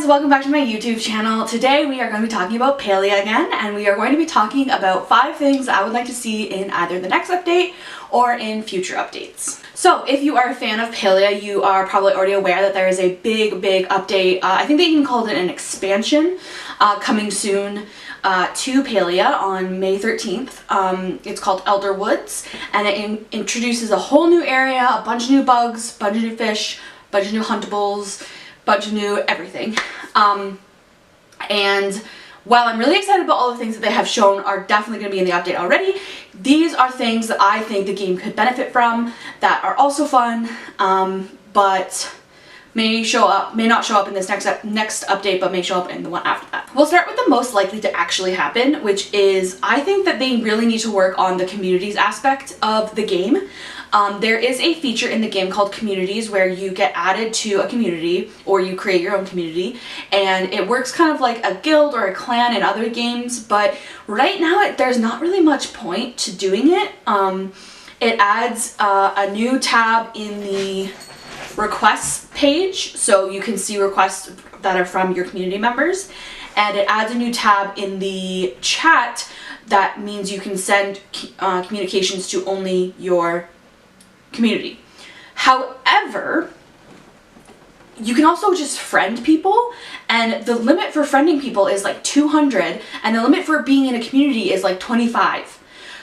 friends, welcome back to my YouTube channel. Today we are going to be talking about Palia again, and we are going to be talking about 5 things I would like to see in either the next update or in future updates. So if you are a fan of Palia, you are probably already aware that there is a big update. I think they even called it an expansion coming soon to Palia on May 13th. It's called Elder Woods, and it introduces a whole new area, a bunch of new bugs, a bunch of new fish, a bunch of new huntables, bunch of new everything. And while I'm really excited about all the things that they have shown are definitely going to be in the update already, these are things that I think the game could benefit from that are also fun, but may not show up in this next update, but may show up in the one after that. We'll start with the most likely to actually happen, which is I think that they really need to work on the communities aspect of the game. There is a feature in the game called communities where you get added to a community, or you create your own community, and it works kind of like a guild or a clan in other games, but right now there's not really much point to doing it. It adds a new tab in the requests page, so you can see requests that are from your community members, and it adds a new tab in the chat that means you can send communications to only your community. However, you can also just friend people, and the limit for friending people is like 200, and the limit for being in a community is like 25.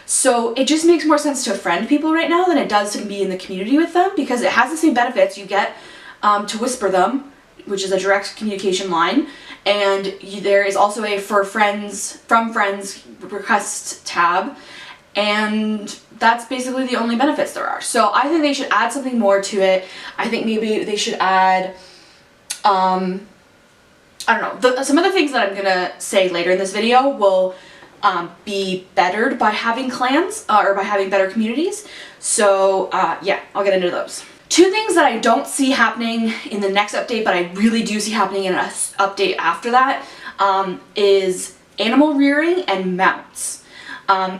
So it just makes more sense to friend people right now than it does to be in the community with them, because it has the same benefits. You get to whisper them, which is a direct communication line, and there is also a from friends request tab, and that's basically the only benefits there are. So I think they should add something more to it. I think maybe they should add, I don't know, some of the things that I'm gonna say later in this video will be bettered by having clans, or by having better communities. So yeah, I'll get into those. 2 things that I don't see happening in the next update, but I really do see happening in an update after that, is animal rearing and mounts.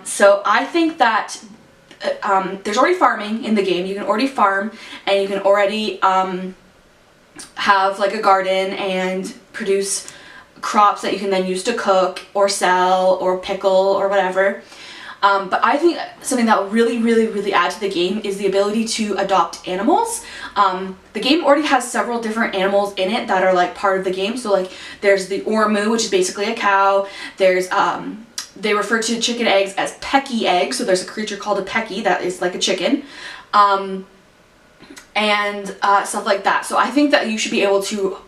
So I think that there's already farming in the game. You can already farm, and you can already have like a garden and produce crops that you can then use to cook or sell or pickle or whatever. But I think something that will really add to the game is the ability to adopt animals. The game already has several different animals in it that are like part of the game. So like there's the ormu, which is basically a cow. There's they refer to chicken eggs as pecky eggs, so there's a creature called a pecky that is like a chicken, and stuff like that. So I think that you should be able to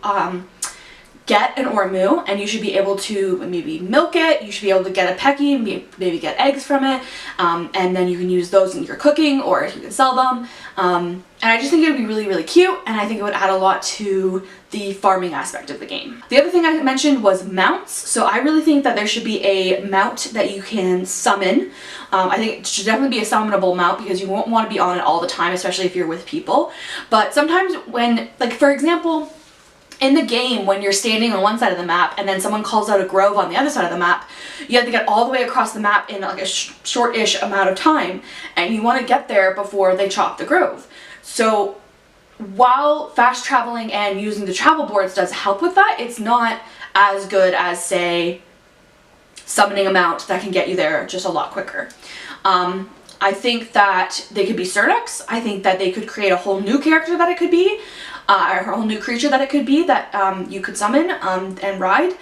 get an ormu, and you should be able to maybe milk it. You should be able to get a pecky, maybe get eggs from it, and then you can use those in your cooking, or you can sell them. And I just think it would be really cute, and I think it would add a lot to the farming aspect of the game. The other thing I mentioned was mounts. So I really think that there should be a mount that you can summon. I think it should definitely be a summonable mount, because you won't want to be on it all the time, especially if you're with people. But sometimes when, like for example, in the game, when you're standing on one side of the map and then someone calls out a grove on the other side of the map, you have to get all the way across the map in like a short-ish amount of time, and you want to get there before they chop the grove. So while fast traveling and using the travel boards does help with that, it's not as good as, say, summoning a mount that can get you there just a lot quicker. I think that they could be Cernuks. I think that they could create a whole new character that it could be, or a whole new creature that it could be that you could summon and ride.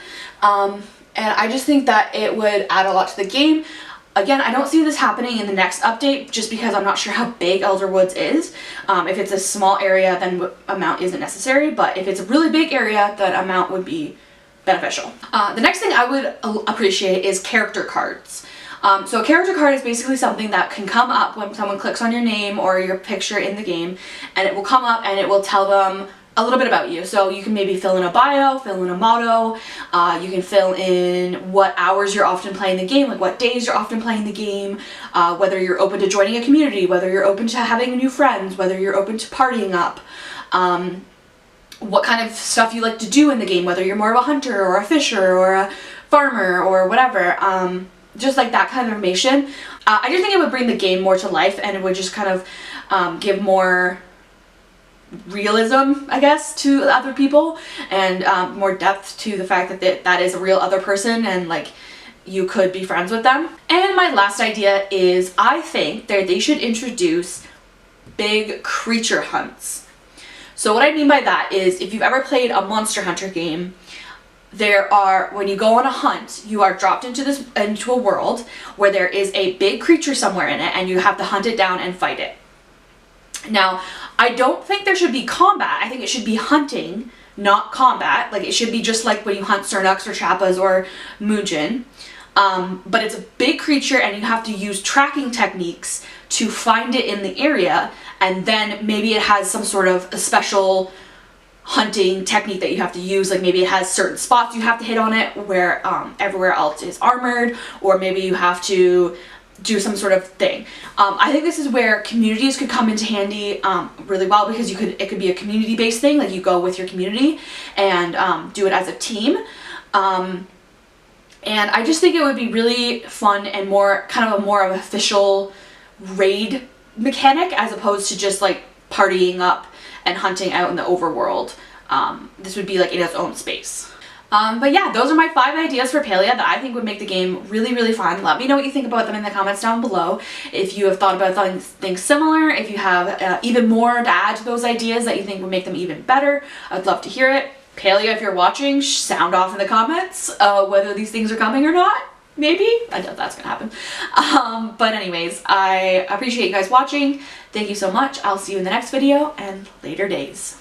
And I just think that it would add a lot to the game. Again, I don't see this happening in the next update, just because I'm not sure how big Elder Woods is. If it's a small area, then a mount isn't necessary, but if it's a really big area, then a mount would be beneficial. The next thing I would appreciate is character cards. So a character card is basically something that can come up when someone clicks on your name or your picture in the game, and it will come up and it will tell them a little bit about you. So you can maybe fill in a bio, fill in a motto, you can fill in what hours you're often playing the game, like what days you're often playing the game, whether you're open to joining a community, whether you're open to having new friends, whether you're open to partying up, what kind of stuff you like to do in the game, whether you're more of a hunter or a fisher or a farmer or whatever. Just like that kind of information. I just think it would bring the game more to life, and it would just kind of give more realism, I guess, to other people, and more depth to the fact that that is a real other person and like you could be friends with them. And my last idea is I think that they should introduce big creature hunts. So what I mean by that is if you've ever played a Monster Hunter game, when you go on a hunt, you are dropped into a world where there is a big creature somewhere in it and you have to hunt it down and fight it. Now, I don't think there should be combat. I think it should be hunting, not combat. Like, it should be just like when you hunt Cernuks or Chappas or Muujin. But it's a big creature and you have to use tracking techniques to find it in the area, and then maybe it has some sort of a special hunting technique that you have to use, like maybe it has certain spots you have to hit on it where everywhere else is armored, or maybe you have to do some sort of thing. I think this is where communities could come into handy really well, because it could be a community-based thing, like you go with your community and do it as a team. And I just think it would be really fun and more of an official raid mechanic, as opposed to just like partying up and hunting out in the overworld. This would be like in its own space. But yeah, those are my 5 ideas for Palia that I think would make the game really, really fun. Let me know what you think about them in the comments down below. If you have thought about things similar, if you have even more to add to those ideas that you think would make them even better, I'd love to hear it. Palia, if you're watching, sound off in the comments whether these things are coming or not. Maybe? I doubt that's gonna happen. But anyways, I appreciate you guys watching. Thank you so much. I'll see you in the next video and later days.